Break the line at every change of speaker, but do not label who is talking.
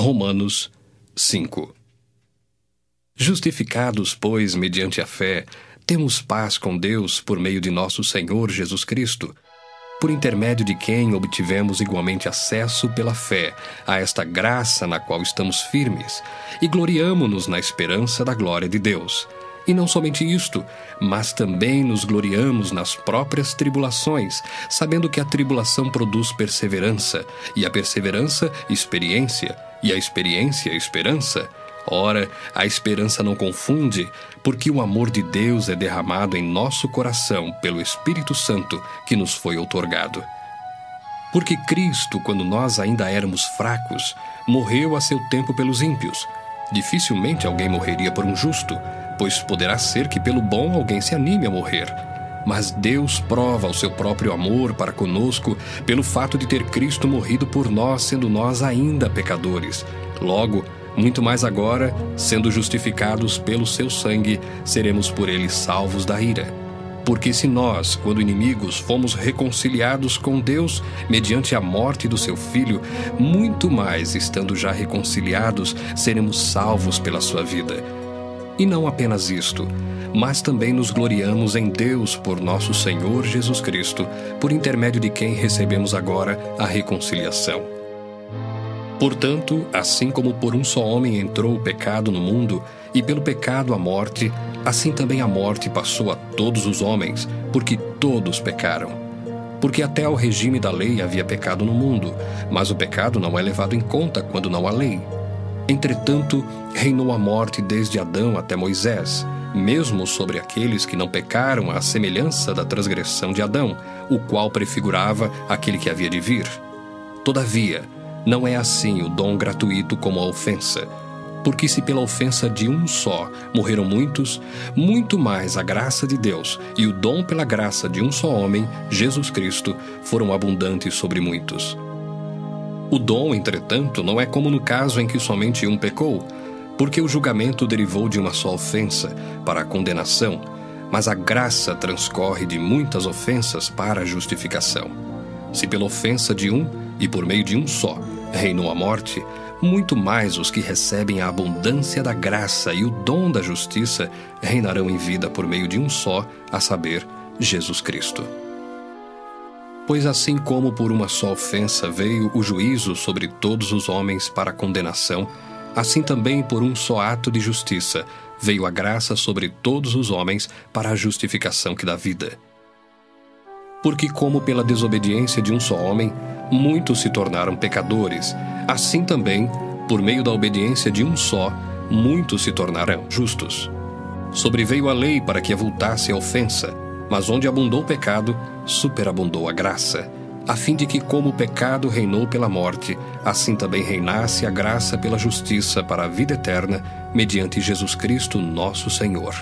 Romanos 5. Justificados, pois, mediante a fé, temos paz com Deus por meio de nosso Senhor Jesus Cristo, por intermédio de quem obtivemos igualmente acesso pela fé a esta graça na qual estamos firmes, e gloriamo-nos na esperança da glória de Deus. E não somente isto, mas também nos gloriamos nas próprias tribulações, sabendo que a tribulação produz perseverança, e a perseverança, experiência, e a experiência, esperança. Ora, a esperança não confunde, porque o amor de Deus é derramado em nosso coração pelo Espírito Santo que nos foi outorgado. Porque Cristo, quando nós ainda éramos fracos, morreu a seu tempo pelos ímpios. Dificilmente alguém morreria por um justo, pois poderá ser que pelo bom alguém se anime a morrer. Mas Deus prova o seu próprio amor para conosco pelo fato de ter Cristo morrido por nós, sendo nós ainda pecadores. Logo, muito mais agora, sendo justificados pelo seu sangue, seremos por ele salvos da ira. Porque se nós, quando inimigos, fomos reconciliados com Deus mediante a morte do seu Filho, muito mais, estando já reconciliados, seremos salvos pela sua vida. E não apenas isto, mas também nos gloriamos em Deus por nosso Senhor Jesus Cristo, por intermédio de quem recebemos agora a reconciliação. Portanto, assim como por um só homem entrou o pecado no mundo, e pelo pecado a morte, assim também a morte passou a todos os homens, porque todos pecaram. Porque até ao regime da lei havia pecado no mundo, mas o pecado não é levado em conta quando não há lei. Entretanto, reinou a morte desde Adão até Moisés, mesmo sobre aqueles que não pecaram à semelhança da transgressão de Adão, o qual prefigurava aquele que havia de vir. Todavia, não é assim o dom gratuito como a ofensa. Porque se pela ofensa de um só morreram muitos, muito mais a graça de Deus e o dom pela graça de um só homem, Jesus Cristo, foram abundantes sobre muitos. O dom, entretanto, não é como no caso em que somente um pecou, porque o julgamento derivou de uma só ofensa, para a condenação, mas a graça transcorre de muitas ofensas para a justificação. Se pela ofensa de um, e por meio de um só, reinou a morte, muito mais os que recebem a abundância da graça e o dom da justiça reinarão em vida por meio de um só, a saber, Jesus Cristo. Pois assim como por uma só ofensa veio o juízo sobre todos os homens para a condenação, assim também por um só ato de justiça veio a graça sobre todos os homens para a justificação que dá vida. Porque como pela desobediência de um só homem, muitos se tornaram pecadores, assim também, por meio da obediência de um só, muitos se tornarão justos. Sobreveio a lei para que avultasse a ofensa, mas onde abundou o pecado, superabundou a graça, a fim de que como o pecado reinou pela morte, assim também reinasse a graça pela justiça para a vida eterna, mediante Jesus Cristo nosso Senhor.